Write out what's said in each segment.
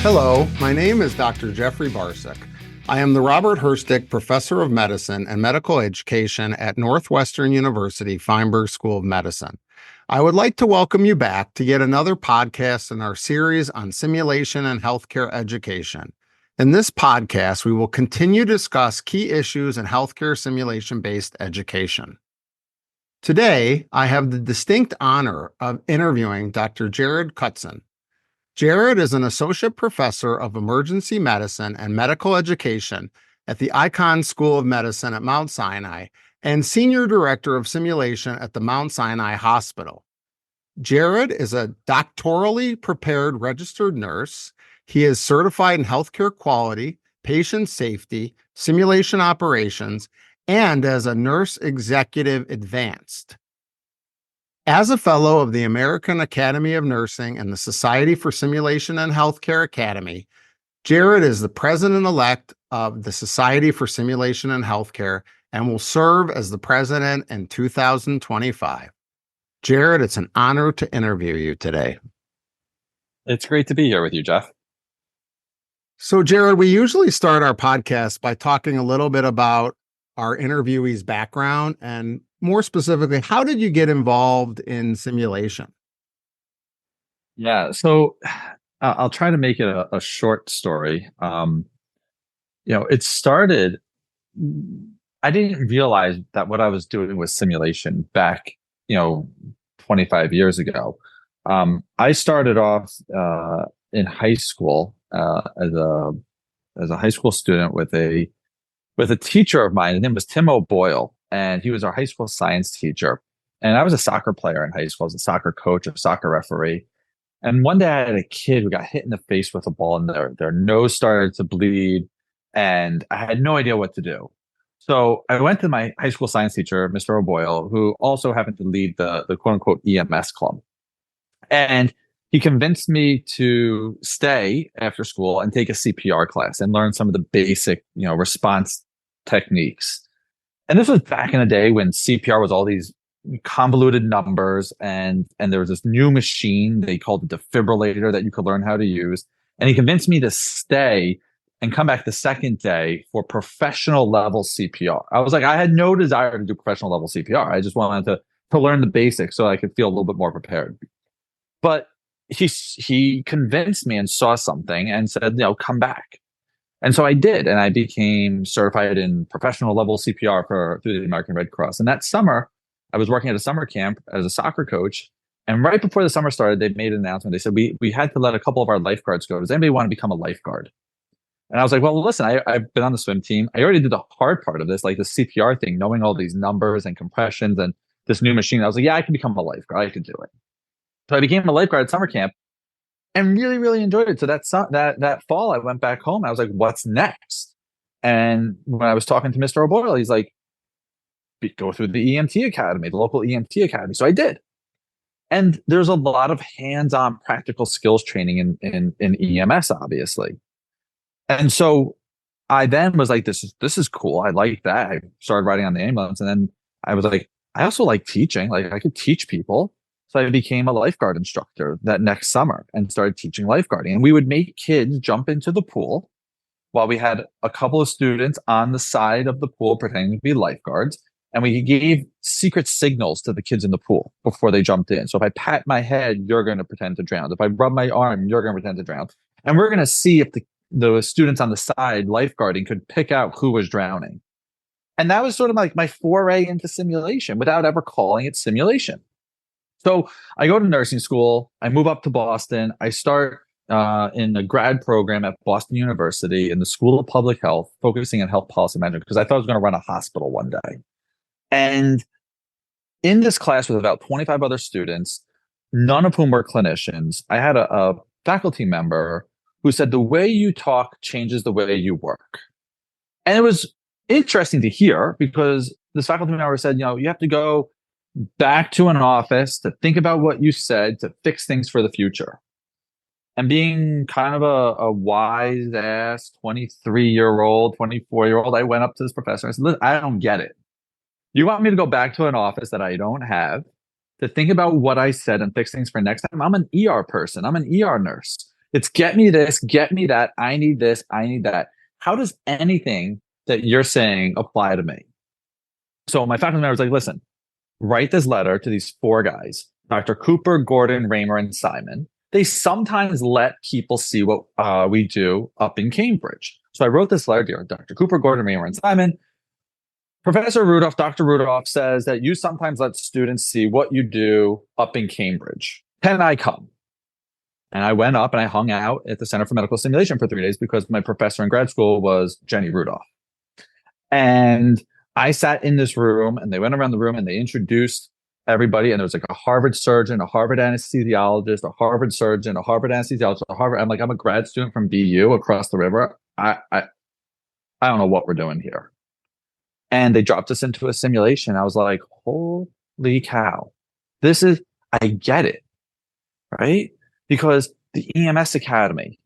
Hello, my name is Dr. Jeffrey Barsuk. I am the Robert Herstick Professor of Medicine and Medical Education at Northwestern University Feinberg School of Medicine. I would like to welcome you back to yet another podcast in our series on simulation and healthcare education. In this podcast, we will continue to discuss key issues in healthcare simulation-based education. Today, I have the distinct honor of interviewing Dr. Jared Kutzin. Jared is an associate professor of emergency medicine and medical education at the Icahn School of Medicine at Mount Sinai and senior director of simulation at the Mount Sinai Hospital. Jared is a doctorally prepared registered nurse. He is certified in healthcare quality, patient safety, simulation operations, and as a nurse executive advanced. As a fellow of the American Academy of Nursing and the Society for Simulation and Healthcare Academy, Jared is the president-elect of the Society for Simulation and Healthcare and will serve as the president in 2025. Jared, it's an honor to interview you today. It's great to be here with you, Jeff. So, Jared, we usually start our podcast by talking a little bit about our interviewee's background and more specifically, how did you get involved in simulation? Yeah, so I'll try to make it a short story. It started, I didn't realize that what I was doing was simulation back, 25 years ago. I started off in high school as a high school student with a teacher of mine. His name was Tim O'Boyle. And he was our high school science teacher. And I was a soccer player in high school. I was a soccer coach, a soccer referee. And one day I had a kid who got hit in the face with a ball and their nose started to bleed. And I had no idea what to do. So I went to my high school science teacher, Mr. O'Boyle, who also happened to lead the quote unquote EMS club. And he convinced me to stay after school and take a CPR class and learn some of the basic, response techniques. And this was back in the day when CPR was all these convoluted numbers and there was this new machine they called a defibrillator that you could learn how to use. And he convinced me to stay and come back the second day for professional level CPR. I was like, I had no desire to do professional level CPR. I just wanted to learn the basics so I could feel a little bit more prepared. But he convinced me and saw something and said, come back. And so I did, and I became certified in professional level CPR through the American Red Cross. And that summer, I was working at a summer camp as a soccer coach. And right before the summer started, they made an announcement. They said, we had to let a couple of our lifeguards go. Does anybody want to become a lifeguard? And I was like, well, listen, I've been on the swim team. I already did the hard part of this, like the CPR thing, knowing all these numbers and compressions and this new machine. I was like, yeah, I can become a lifeguard. I can do it. So I became a lifeguard at summer camp. And really, really enjoyed it. So that fall, I went back home. I was like, what's next? And when I was talking to Mr. O'Boyle, he's like, go through the EMT Academy, the local EMT Academy. So I did. And there's a lot of hands-on practical skills training in EMS, obviously. And so I then was like, this is cool. I like that. I started riding on the ambulance. And then I was like, I also like teaching. Like I could teach people. So I became a lifeguard instructor that next summer and started teaching lifeguarding. And we would make kids jump into the pool while we had a couple of students on the side of the pool pretending to be lifeguards. And we gave secret signals to the kids in the pool before they jumped in. So if I pat my head, you're going to pretend to drown. If I rub my arm, you're going to pretend to drown. And we're going to see if the students on the side lifeguarding could pick out who was drowning. And that was sort of like my foray into simulation without ever calling it simulation. So I go to nursing school, I move up to Boston, I start in a grad program at Boston University in the School of Public Health, focusing on health policy management, because I thought I was going to run a hospital one day. And in this class with about 25 other students, none of whom were clinicians, I had a faculty member who said, the way you talk changes the way you work. And it was interesting to hear because this faculty member said, you have to go back to an office to think about what you said to fix things for the future. And being kind of a wise ass 23-year-old, 24-year-old, I went up to this professor and I said, listen, I don't get it. You want me to go back to an office that I don't have to think about what I said and fix things for next time? I'm an ER person. I'm an ER nurse. It's get me this, get me that. I need this, I need that. How does anything that you're saying apply to me? So my faculty member was like, listen, write this letter to these four guys, Dr. Cooper, Gordon, Raymer, and Simon. They sometimes let people see what we do up in Cambridge. So I wrote this letter to Dr. Cooper, Gordon, Raymer, and Simon. Professor Rudolph, Dr. Rudolph says that you sometimes let students see what you do up in Cambridge. Can I come? And I went up and I hung out at the Center for Medical Simulation for 3 days because my professor in grad school was Jenny Rudolph. And I sat in this room and they went around the room and they introduced everybody. And there was like a Harvard surgeon, a Harvard anesthesiologist, a Harvard surgeon, a Harvard anesthesiologist, a Harvard. I'm like, I'm a grad student from BU across the river. I don't know what we're doing here. And they dropped us into a simulation. I was like, holy cow. I get it, right? Because the EMS Academy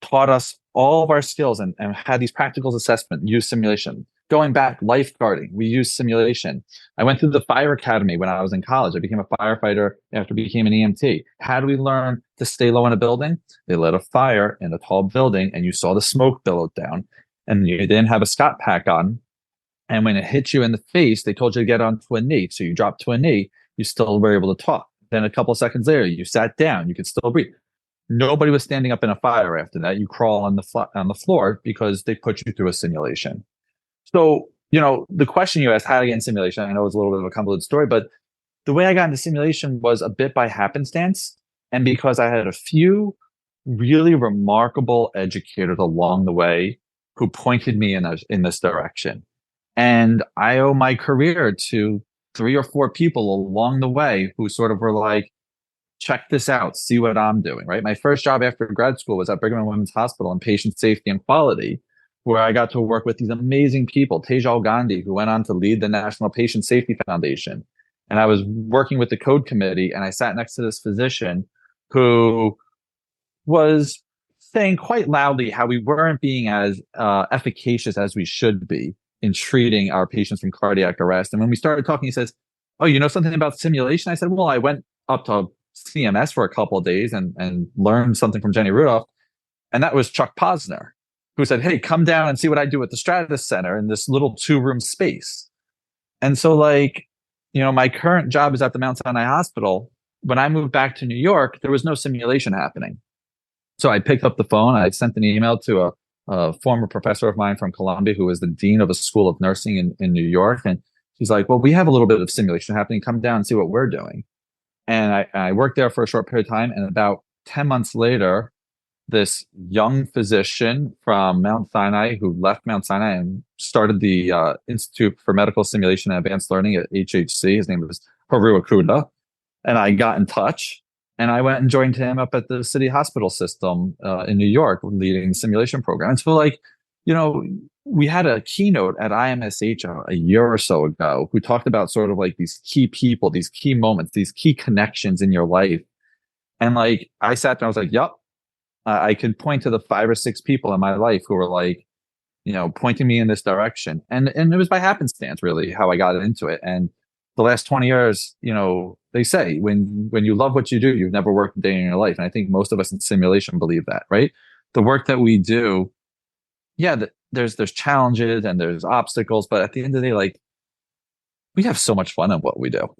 taught us all of our skills and had these practicals assessment, use simulation. Going back, lifeguarding, we used simulation. I went through the fire academy when I was in college. I became a firefighter after I became an EMT. How do we learn to stay low in a building? They lit a fire in a tall building and you saw the smoke billow down and you didn't have a Scott pack on. And when it hit you in the face, they told you to get onto a knee. So you dropped to a knee, you still were able to talk. Then a couple of seconds later, you sat down, you could still breathe. Nobody was standing up in a fire after that. You crawl on the floor because they put you through a simulation. So, the question you asked, how to get in simulation, I know it's a little bit of a convoluted story, but the way I got into simulation was a bit by happenstance. And because I had a few really remarkable educators along the way who pointed me in this direction. And I owe my career to 3 or 4 people along the way who sort of were like, check this out, see what I'm doing, right? My first job after grad school was at Brigham and Women's Hospital in patient safety and quality, where I got to work with these amazing people, Tejal Gandhi, who went on to lead the National Patient Safety Foundation. And I was working with the code committee and I sat next to this physician who was saying quite loudly how we weren't being as efficacious as we should be in treating our patients from cardiac arrest. And when we started talking, he says, oh, you know something about simulation? I said, well, I went up to CMS for a couple of days and learned something from Jenny Rudolph. And that was Chuck Posner, who said, hey, come down and see what I do at the Stratus Center in this little 2-room space. And so my current job is at the Mount Sinai Hospital. When I moved back to New York, there was no simulation happening. So I picked up the phone. I sent an email to a former professor of mine from Columbia, who was the dean of a school of nursing in New York. And she's like, well, we have a little bit of simulation happening. Come down and see what we're doing. And I worked there for a short period of time. And about 10 months later, this young physician from Mount Sinai who left Mount Sinai and started the Institute for Medical Simulation and Advanced Learning at HHC. His name was Haru Akuda. And I got in touch and I went and joined him up at the city hospital system in New York, leading the simulation program. And so we had a keynote at IMSH a year or so ago who talked about sort of like these key people, these key moments, these key connections in your life. And I sat there, I was like, yep. I could point to the 5 or 6 people in my life who were pointing me in this direction. And it was by happenstance, really, how I got into it. And the last 20 years, they say when you love what you do, you've never worked a day in your life. And I think most of us in simulation believe that, right? The work that we do, there's challenges and there's obstacles, but at the end of the day, we have so much fun in what we do.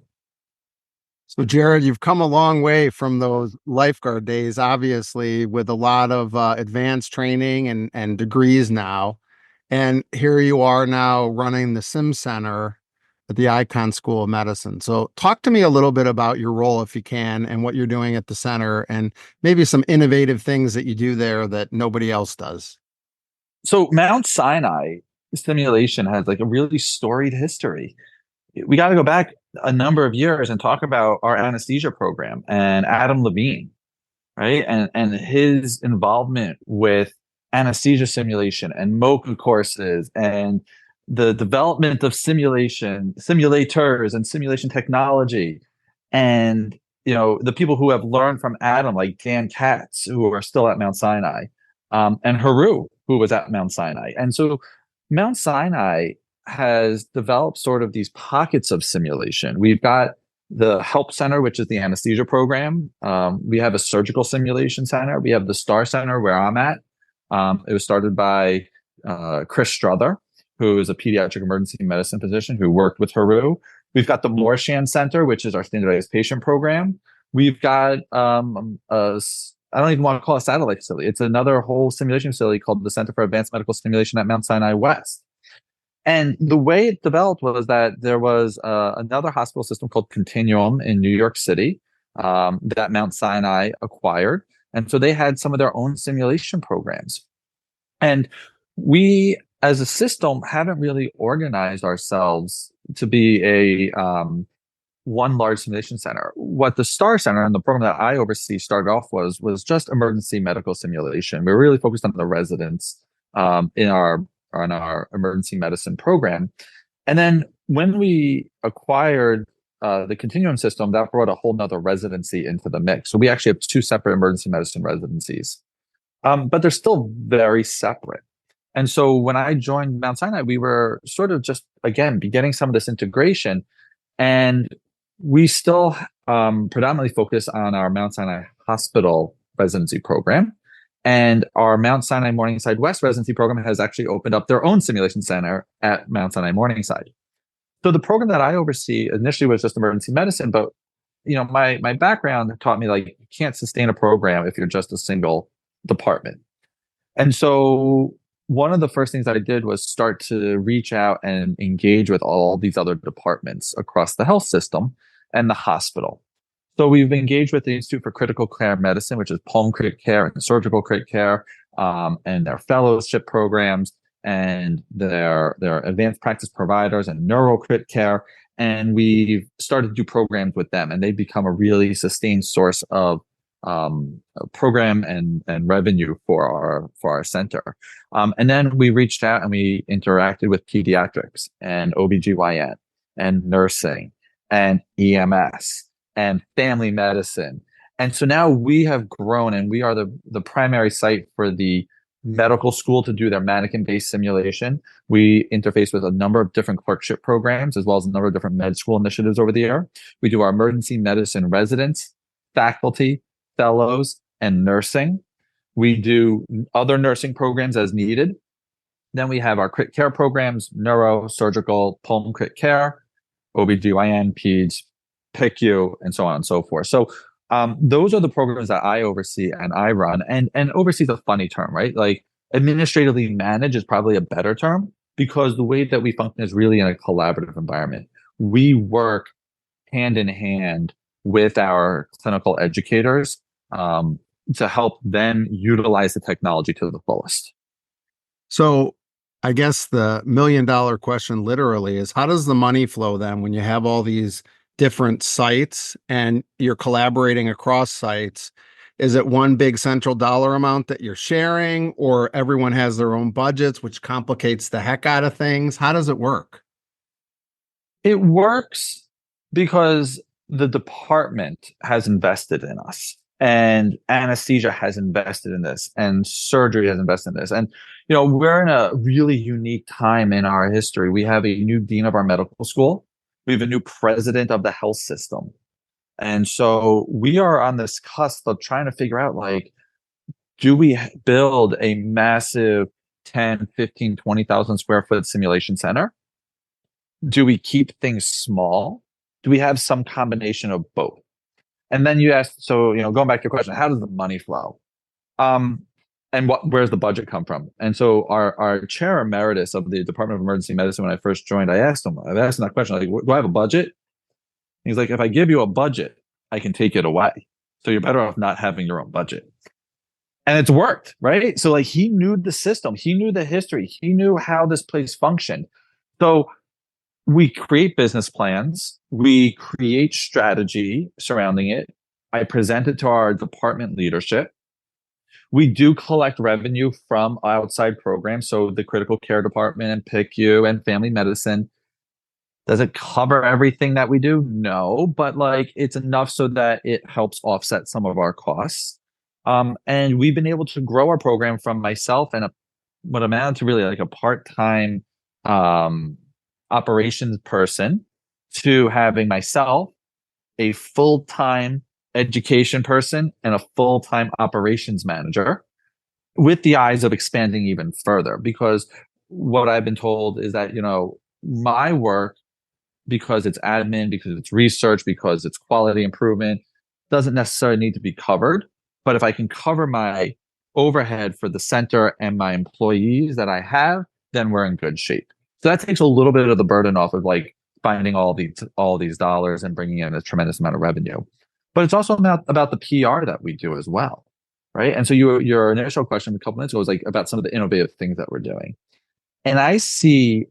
So, Jared, you've come a long way from those lifeguard days, obviously, with a lot of advanced training and degrees now. And here you are now running the Sim Center at the Icahn School of Medicine. So talk to me a little bit about your role, if you can, and what you're doing at the center, and maybe some innovative things that you do there that nobody else does. So Mount Sinai simulation has a really storied history. We got to go back a number of years and talk about our anesthesia program and Adam Levine, right? And his involvement with anesthesia simulation and MOCA courses and the development of simulators and simulation technology. And, the people who have learned from Adam, like Dan Katz, who are still at Mount Sinai, and Haru, who was at Mount Sinai. And so Mount Sinai has developed sort of these pockets of simulation. We've got, the Help Center, which is the anesthesia program. We have a surgical simulation center. We have the STAR Center where I'm at. It was started by Chris Struther, who is a pediatric emergency medicine physician who worked with Haru. We've got the Morshan Center, which is our standardized patient program. We've got I don't even want to call it a satellite facility. It's another whole simulation facility called the Center for Advanced Medical Stimulation at Mount Sinai West. And the way it developed was that there was another hospital system called Continuum in New York City that Mount Sinai acquired. And so they had some of their own simulation programs. And we, as a system, haven't really organized ourselves to be a one large simulation center. What the STAR Center and the program that I oversee started off was just emergency medical simulation. We were really focused on the residents in our emergency medicine program. And then when we acquired the Continuum system, that brought a whole nother residency into the mix. So we actually have two separate emergency medicine residencies, but they're still very separate. And so when I joined Mount Sinai, we were sort of just, again, beginning some of this integration. And we still predominantly focus on our Mount Sinai Hospital residency program. And our Mount Sinai Morningside West residency program has actually opened up their own simulation center at Mount Sinai Morningside. So the program that I oversee initially was just emergency medicine, but my background taught me like you can't sustain a program if you're just a single department. And so one of the first things I did was start to reach out and engage with all these other departments across the health system and the hospital. So we've engaged with the Institute for Critical Care Medicine, which is pulm crit care and surgical crit care, and their fellowship programs and their advanced practice providers and neuro crit care. And we've started to do programs with them, and they've become a really sustained source of program and revenue for our center. And then we reached out and we interacted with pediatrics and OBGYN and nursing and EMS and family medicine. And so now we have grown, and we are the primary site for the medical school to do their mannequin-based simulation. We interface with a number of different clerkship programs, as well as a number of different med school initiatives over the year. We do our emergency medicine residents, faculty, fellows, and nursing. We do other nursing programs as needed. Then we have our crit care programs, neuro, surgical, pulm crit care, OBGYN, peds, PICU, and so on and so forth. So those are the programs that I oversee and I run. And oversee is a funny term, right? Like administratively manage is probably a better term, because the way that we function is really in a collaborative environment. We work hand in hand with our clinical educators to help them utilize the technology to the fullest. So I guess the $1 million question literally is, how does the money flow then when you have all these different sites and you're collaborating across sites? Is it one big central dollar amount that you're sharing, or everyone has their own budgets, which complicates the heck out of things? How does it work? It works because the department has invested in us, and anesthesia has invested in this, and surgery has invested in this. And, we're in a really unique time in our history. We have a new dean of our medical school. We have a new president of the health system. And so we are on this cusp of trying to figure out, like, do we build a massive 10, 15, 20,000 square foot simulation center? Do we keep things small? Do we have some combination of both? And then you asked, so, going back to your question, how does the money flow? And where's the budget come from? And so our chair emeritus of the Department of Emergency Medicine, when I first joined, I asked him that question, like, do I have a budget? He's like, if I give you a budget, I can take it away. So you're better off not having your own budget. And it's worked, right? So like, he knew the system, he knew the history, he knew how this place functioned. So we create business plans, we create strategy surrounding it. I present it to our department leadership. We do collect revenue from outside programs. So the critical care department and PICU and family medicine. Does it cover everything that we do? No, but like, it's enough so that it helps offset some of our costs. And we've been able to grow our program from myself and what amounted to really like a part-time operations person to having myself, a full-time education person and a full-time operations manager with the eyes of expanding even further. Because what I've been told is that, my work, because it's admin, because it's research, because it's quality improvement, doesn't necessarily need to be covered. But if I can cover my overhead for the center and my employees that I have, then we're in good shape. So that takes a little bit of the burden off of like finding all these dollars and bringing in a tremendous amount of revenue. But it's also about the PR that we do as well, right? And so your initial question a couple minutes ago was like about some of the innovative things that we're doing. And I see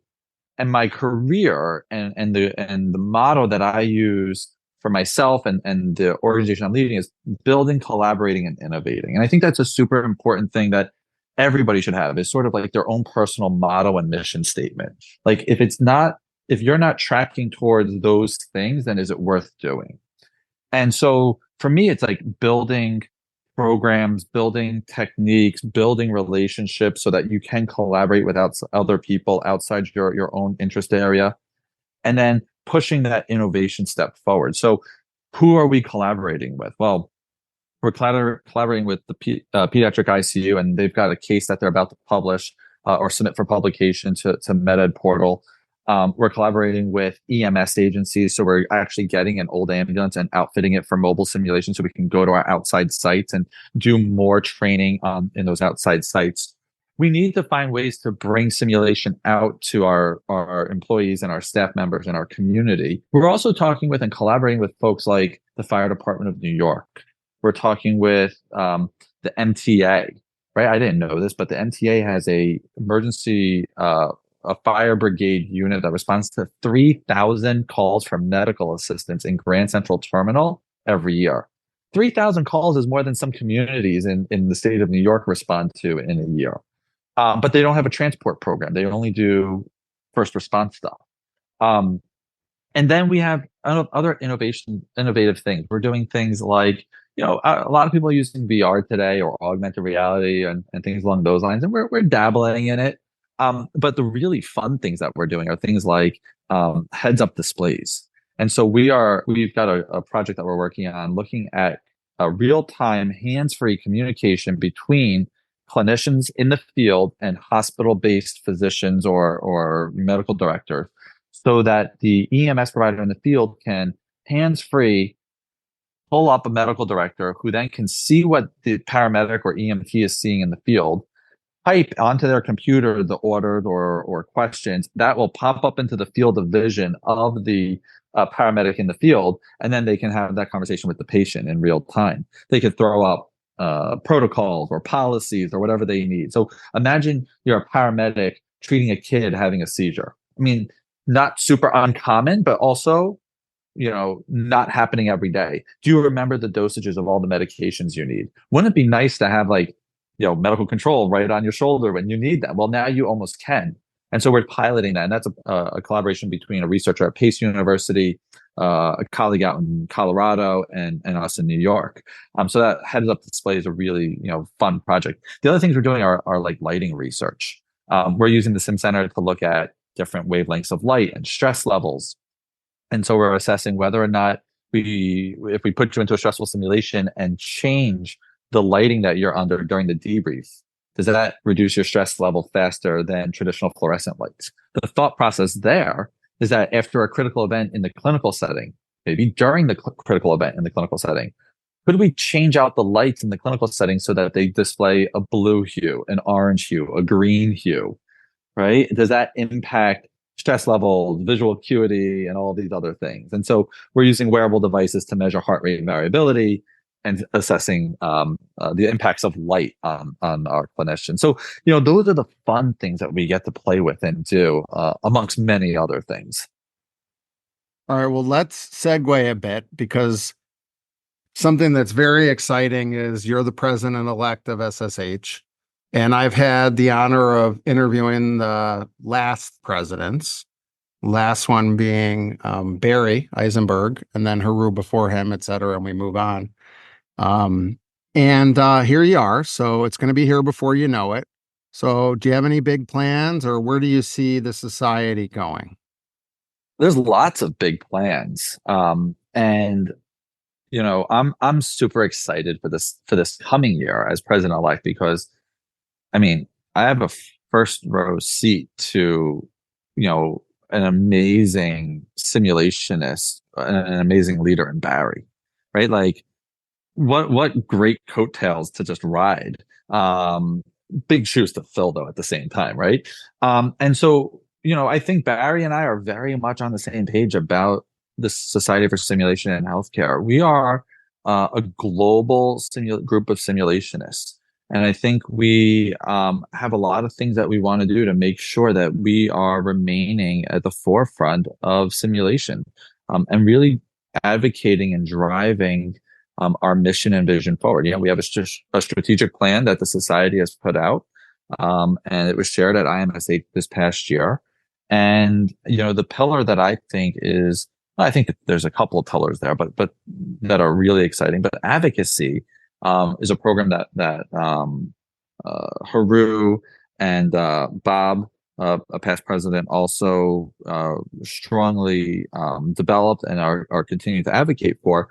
in my career and the motto that I use for myself and the organization I'm leading is building, collaborating, and innovating. And I think that's a super important thing that everybody should have, is sort of like their own personal motto and mission statement. Like if you're not tracking towards those things, then is it worth doing? And so for me, it's like building programs, building techniques, building relationships so that you can collaborate with other people outside your own interest area, and then pushing that innovation step forward. So who are we collaborating with? Well, we're collaborating with the pediatric ICU, and they've got a case that they're about to publish or submit for publication to MedEd portal. We're collaborating with EMS agencies. So we're actually getting an old ambulance and outfitting it for mobile simulation so we can go to our outside sites and do more training in those outside sites. We need to find ways to bring simulation out to our employees and our staff members in our community. We're also talking with and collaborating with folks like the Fire Department of New York. We're talking with the MTA, right? I didn't know this, but the MTA has a emergency a fire brigade unit that responds to 3,000 calls from medical assistants in Grand Central Terminal every year. 3,000 calls is more than some communities in the state of New York respond to in a year. But they don't have a transport program. They only do first response stuff. And then we have other innovative things. We're doing things like, a lot of people are using VR today or augmented reality and things along those lines. And we're dabbling in it. But the really fun things that we're doing are things like heads-up displays. And so we've got a project that we're working on looking at a real-time hands-free communication between clinicians in the field and hospital-based physicians or medical directors, so that the EMS provider in the field can hands-free pull up a medical director who then can see what the paramedic or EMT is seeing in the field, type onto their computer the orders or questions that will pop up into the field of vision of the paramedic in the field, and then they can have that conversation with the patient in real time. They could throw up protocols or policies or whatever they need. So imagine you're a paramedic treating a kid having a seizure. I mean, not super uncommon, but also, not happening every day. Do you remember the dosages of all the medications you need? Wouldn't it be nice to have medical control right on your shoulder when you need that? Well, now you almost can. And so we're piloting that. And that's a collaboration between a researcher at Pace University, a colleague out in Colorado, and us in New York. So that heads-up display is a really, fun project. The other things we're doing are like lighting research. We're using the Sim Center to look at different wavelengths of light and stress levels. And so we're assessing whether or not if we put you into a stressful simulation and change the lighting that you're under during the debrief, does that reduce your stress level faster than traditional fluorescent lights? The thought process there is that after a critical event in the clinical setting, maybe during the critical event in the clinical setting, could we change out the lights in the clinical setting so that they display a blue hue, an orange hue, a green hue, right? Does that impact stress levels, visual acuity, and all these other things? And so we're using wearable devices to measure heart rate variability and assessing the impacts of light on our clinicians. So, those are the fun things that we get to play with and do, amongst many other things. All right, well, let's segue a bit, because something that's very exciting is you're the president-elect of SSH, and I've had the honor of interviewing the last presidents, last one being Barry Eisenberg, and then Haru before him, et cetera, and we move on. And here you are. So it's going to be here before you know it. So do you have any big plans, or where do you see the society going? There's lots of big plans. And I'm super excited for this coming year as president-elect because, I mean, I have a first row seat to, an amazing simulationist, an amazing leader in Barry, right? Like, what great coattails to just ride. Big shoes to fill though at the same time, right? And so, I think Barry and I are very much on the same page about the Society for Simulation and Healthcare. We are a global group of simulationists. And I think we have a lot of things that we want to do to make sure that we are remaining at the forefront of simulation, and really advocating and driving our mission and vision forward. We have a strategic plan that the society has put out, and it was shared at IMSH this past year. And the pillar that I think that there's a couple of pillars there, but that are really exciting. But advocacy is a program that Haru and Bob, a past president, also strongly developed and are continuing to advocate for.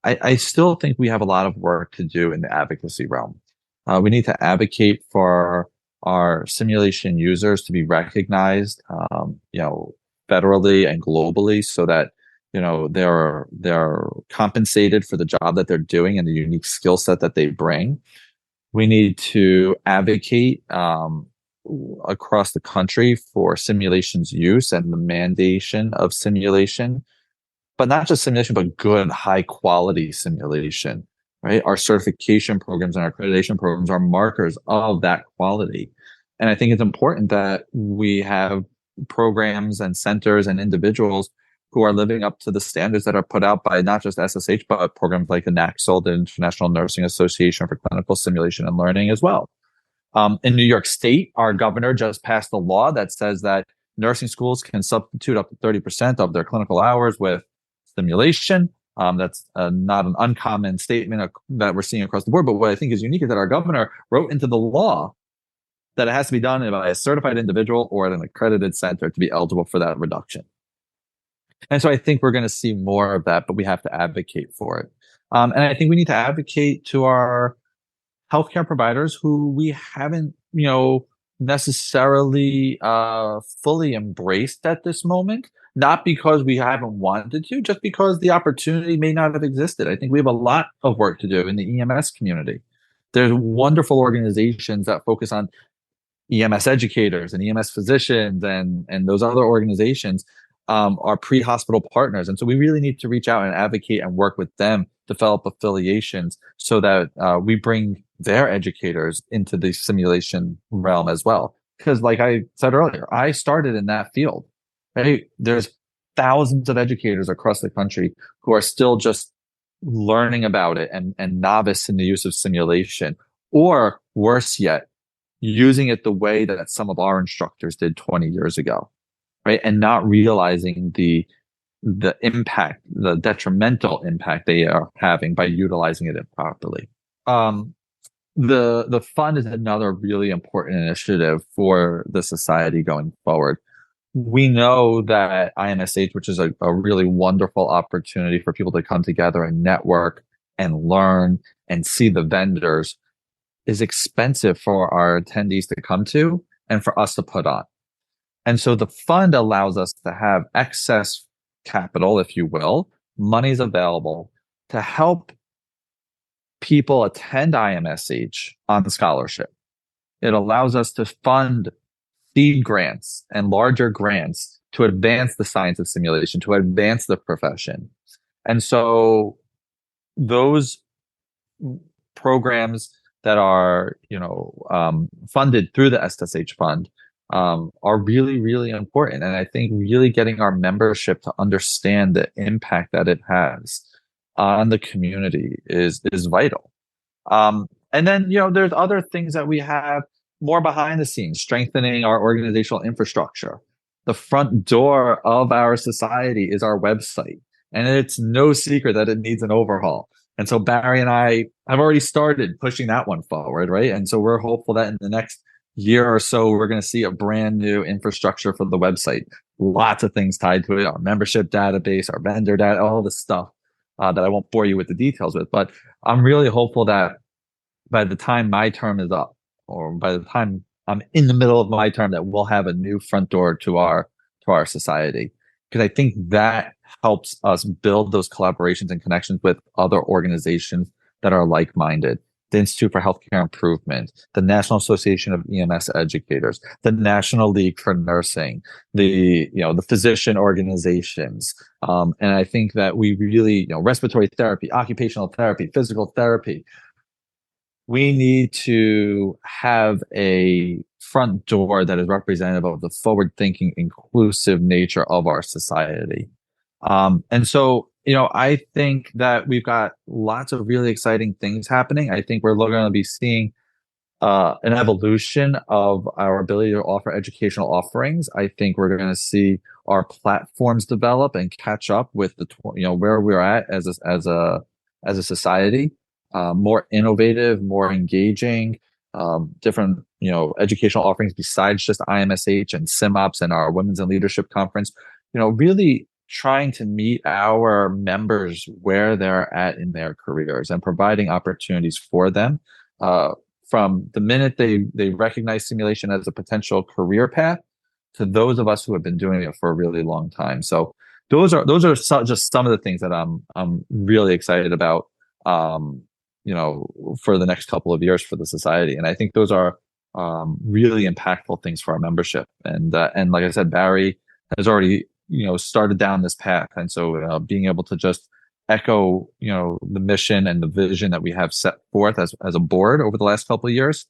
I still think we have a lot of work to do in the advocacy realm. We need to advocate for our simulation users to be recognized, federally and globally, so that they're compensated for the job that they're doing and the unique skill set that they bring. We need to advocate across the country for simulation's use and the mandation of simulation. But not just simulation, but good, high quality simulation, right? Our certification programs and our accreditation programs are markers of that quality. And I think it's important that we have programs and centers and individuals who are living up to the standards that are put out by not just SSH, but programs like the NACSL, the International Nursing Association for Clinical Simulation and Learning as well. In New York State, our governor just passed a law that says that nursing schools can substitute up to 30% of their clinical hours with simulation. That's not an uncommon statement that we're seeing across the board. But what I think is unique is that our governor wrote into the law that it has to be done by a certified individual or at an accredited center to be eligible for that reduction. And so I think we're going to see more of that, but we have to advocate for it. And I think we need to advocate to our healthcare providers who we haven't, necessarily fully embraced at this moment. Not because we haven't wanted to, just because the opportunity may not have existed. I think we have a lot of work to do in the EMS community. There's wonderful organizations that focus on EMS educators and EMS physicians, and those other organizations are pre-hospital partners. And so we really need to reach out and advocate and work with them, develop affiliations so that we bring their educators into the simulation realm as well. Because like I said earlier, I started in that field. Right? There's thousands of educators across the country who are still just learning about it and novice in the use of simulation, or worse yet, using it the way that some of our instructors did 20 years ago, right? And not realizing the impact, the detrimental impact they are having by utilizing it improperly. The fund is another really important initiative for the society going forward. We know that IMSH, which is a really wonderful opportunity for people to come together and network and learn and see the vendors, is expensive for our attendees to come to and for us to put on. And so the fund allows us to have excess capital, if you will, monies available to help people attend IMSH on scholarship. It allows us to fund seed grants and larger grants to advance the science of simulation, to advance the profession. And so those programs that are, funded through the SSH fund are really, really important. And I think really getting our membership to understand the impact that it has on the community is vital. And then, there's other things that we have more behind the scenes, strengthening our organizational infrastructure. The front door of our society is our website, and it's no secret that it needs an overhaul. And so Barry and I have already started pushing that one forward, right? And so we're hopeful that in the next year or so, we're going to see a brand new infrastructure for the website. Lots of things tied to it, our membership database, our vendor data, all this stuff. that I won't bore you with the details with. But I'm really hopeful that by the time my term is up, or by the time I'm in the middle of my term, that we'll have a new front door to our society. Because I think that helps us build those collaborations and connections with other organizations that are like-minded. The Institute for Healthcare Improvement, the National Association of EMS Educators, the National League for Nursing, the physician organizations. And I think that we really, respiratory therapy, occupational therapy, physical therapy, we need to have a front door that is representative of the forward-thinking, inclusive nature of our society. And so, I think that we've got lots of really exciting things happening. I think we're going to be seeing an evolution of our ability to offer educational offerings. I think we're going to see our platforms develop and catch up with where we're at as a society. More innovative, more engaging, different, educational offerings besides just IMSH and SimOps and our Women's in Leadership Conference, really trying to meet our members where they're at in their careers and providing opportunities for them, from the minute they recognize simulation as a potential career path to those of us who have been doing it for a really long time. So those are just some of the things that I'm really excited about, for the next couple of years for the society. And I think those are really impactful things for our membership. And like I said, Barry has already, started down this path. And so being able to just echo, the mission and the vision that we have set forth as a board over the last couple of years,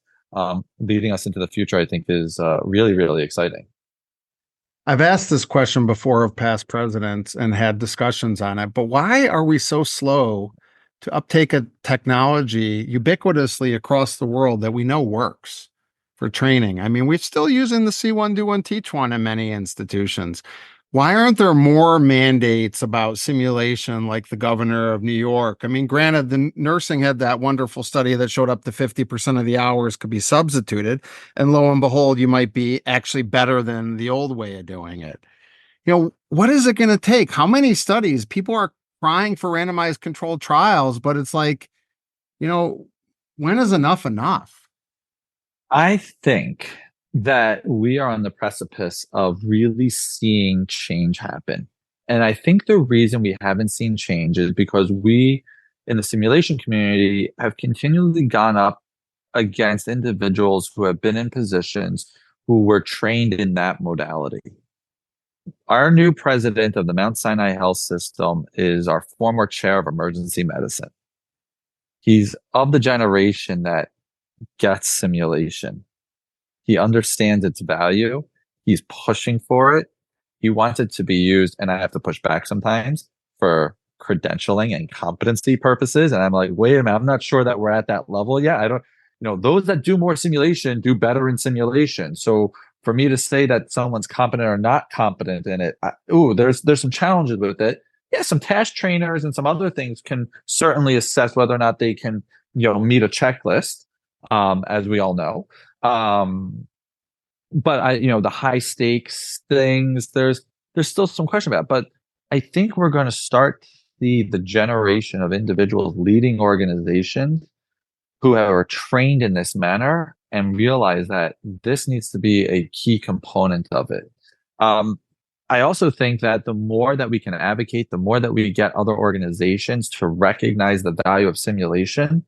leading us into the future, I think is really, really exciting. I've asked this question before of past presidents and had discussions on it, but why are we so slow to uptake a technology ubiquitously across the world that we know works for training? I mean, we're still using the see one, do one, teach one in many institutions. Why aren't there more mandates about simulation like the governor of New York? I mean, granted, the nursing had that wonderful study that showed up to 50% of the hours could be substituted. And lo and behold, you might be actually better than the old way of doing it. What is it going to take? How many studies? People are crying for randomized controlled trials, but it's like, when is enough enough? I think that we are on the precipice of really seeing change happen. And I think the reason we haven't seen change is because we, in the simulation community, have continually gone up against individuals who have been in positions who were trained in that modality. Our new president of the Mount Sinai Health System is our former chair of emergency medicine. He's of the generation that gets simulation. He understands its value. He's pushing for it. He wants it to be used, and I have to push back sometimes, for credentialing and competency purposes. And I'm like, wait a minute, I'm not sure that we're at that level yet. I don't, those that do more simulation do better in simulation. So for me to say that someone's competent or not competent in it, there's some challenges with it. Yeah, some task trainers and some other things can certainly assess whether or not they can, meet a checklist, as we all know. But the high stakes things, there's still some question about it. But I think we're going to start to see the generation of individuals leading organizations who are trained in this manner and realize that this needs to be a key component of it. I also think that the more that we can advocate, the more that we get other organizations to recognize the value of simulation,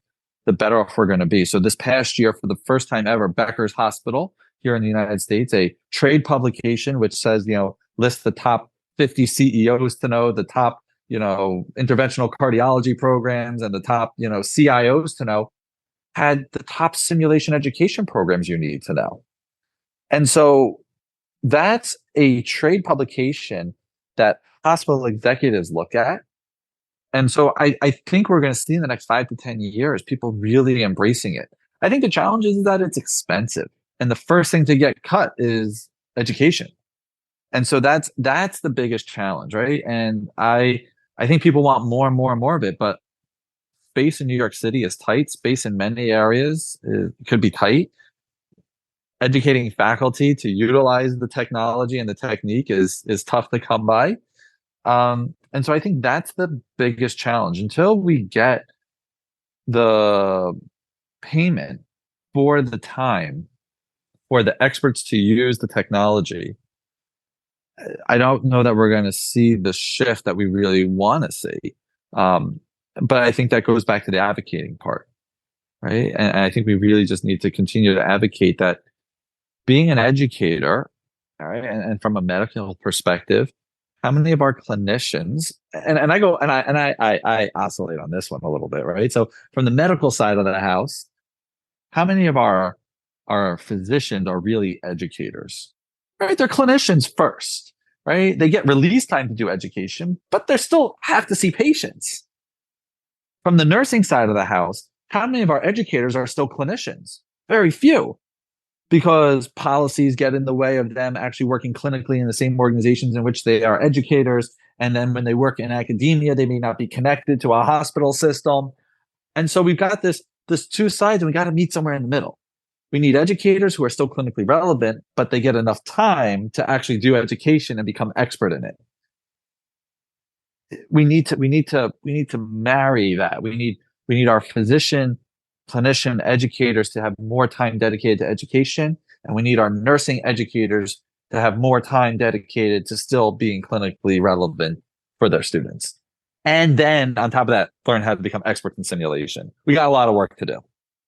the better off we're going to be. So this past year, for the first time ever, Becker's Hospital here in the United States, a trade publication, which says, lists the top 50 CEOs to know, the top, interventional cardiology programs, and the top, CIOs to know, had the top simulation education programs you need to know. And so that's a trade publication that hospital executives look at. And so I think we're going to see in the next 5 to 10 years, people really embracing it. I think the challenge is that it's expensive. And the first thing to get cut is education. And so that's the biggest challenge, right? And I think people want more and more and more of it, but space in New York City is tight. Space in many areas could be tight. Educating faculty to utilize the technology and the technique is tough to come by. And so I think that's the biggest challenge. Until we get the payment for the time for the experts to use the technology, I don't know that we're going to see the shift that we really want to see. But I think that goes back to the advocating part, right? And I think we really just need to continue to advocate that being an educator, all right, and from a medical perspective, how many of our clinicians, and I go and I oscillate on this one a little bit, right? So from the medical side of the house, how many of our physicians are really educators, right? They're clinicians first, right? They get release time to do education, but they still have to see patients. From the nursing side of the house, how many of our educators are still clinicians? Very few, because policies get in the way of them actually working clinically in the same organizations in which they are educators. And then when they work in academia, they may not be connected to a hospital system. And so we've got this two sides, and we got to meet somewhere in the middle. We need educators who are still clinically relevant, but they get enough time to actually do education and become expert in it. We need to marry that. We need our physician, clinician, educators to have more time dedicated to education, and we need our nursing educators to have more time dedicated to still being clinically relevant for their students. And then on top of that, learn how to become experts in simulation. We got a lot of work to do.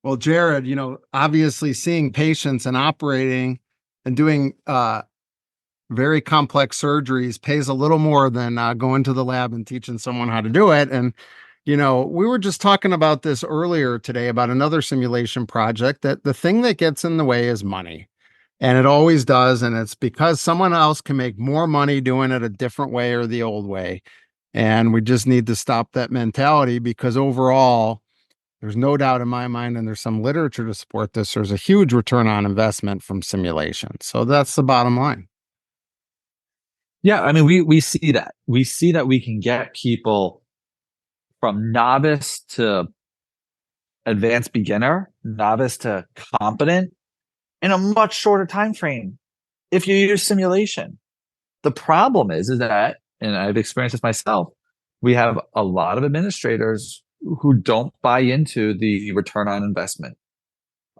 Well, Jared, obviously seeing patients and operating and doing very complex surgeries pays a little more than going to the lab and teaching someone how to do it. And, we were just talking about this earlier today about another simulation project, that the thing that gets in the way is money. And it always does. And it's because someone else can make more money doing it a different way or the old way. And we just need to stop that mentality, because overall, there's no doubt in my mind, and there's some literature to support this, there's a huge return on investment from simulation. So that's the bottom line. Yeah, I mean, we see that. We see that we can get people from novice to advanced beginner, novice to competent in a much shorter time frame if you use simulation. The problem is that, and I've experienced this myself, we have a lot of administrators who don't buy into the return on investment.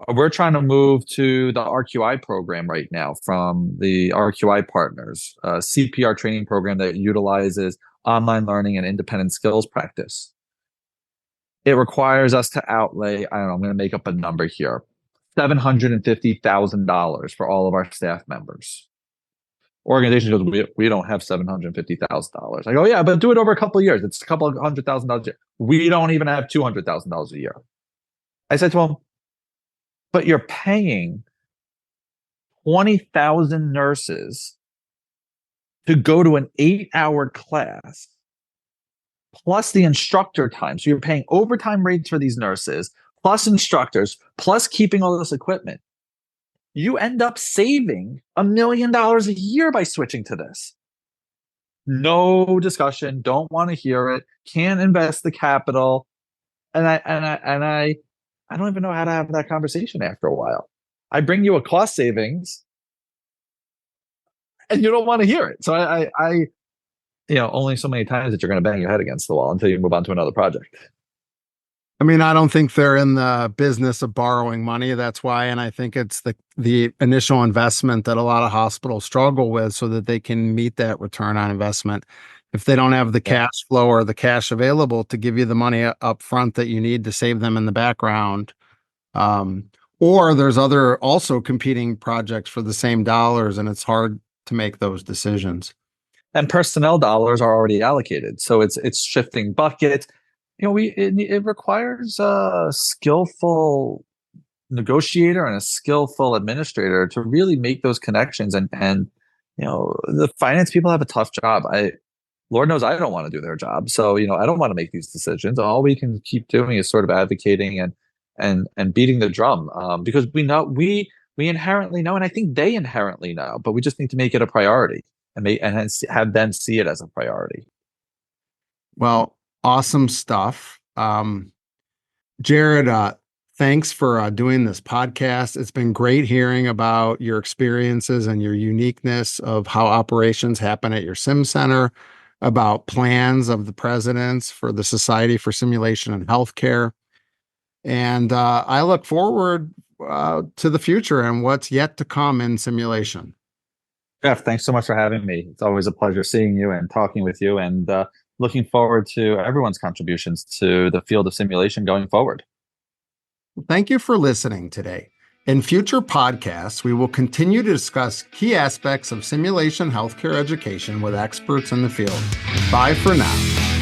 We're trying to move to the RQI program right now from the RQI partners, a CPR training program that utilizes online learning and independent skills practice. It requires us to outlay, I don't know, I'm going to make up a number here, $750,000 for all of our staff members. Organization goes, we don't have $750,000. I go, yeah, but do it over a couple of years. It's a couple of $100,000 a year. We don't even have $200,000 a year. I said to him, but you're paying 20,000 nurses to go to an 8-hour class plus the instructor time. So you're paying overtime rates for these nurses, plus instructors, plus keeping all this equipment. You end up saving $1 million a year by switching to this. No discussion. Don't want to hear it. Can't invest the capital. And I don't even know how to have that conversation after a while. I bring you a cost savings and you don't want to hear it. So I only so many times that you're going to bang your head against the wall until you move on to another project. I mean, I don't think they're in the business of borrowing money. That's why. And I think it's the initial investment that a lot of hospitals struggle with, so that they can meet that return on investment. If they don't have the cash flow or the cash available to give you the money up front that you need to save them in the background, or there's other also competing projects for the same dollars, and it's hard to make those decisions. And personnel dollars are already allocated, so it's shifting buckets. It requires a skillful negotiator and a skillful administrator to really make those connections. And the finance people have a tough job. Lord knows I don't want to do their job. So, I don't want to make these decisions. All we can keep doing is sort of advocating and beating the drum, because we know, we inherently know, and I think they inherently know, but we just need to make it a priority and have them see it as a priority. Well, awesome stuff. Jared, thanks for doing this podcast. It's been great hearing about your experiences and your uniqueness of how operations happen at your sim center. about plans of the presidents for the Society for Simulation and Healthcare. And I look forward to the future and what's yet to come in simulation. Jeff, thanks so much for having me. It's always a pleasure seeing you and talking with you, and looking forward to everyone's contributions to the field of simulation going forward. Thank you for listening today. In future podcasts, we will continue to discuss key aspects of simulation healthcare education with experts in the field. Bye for now.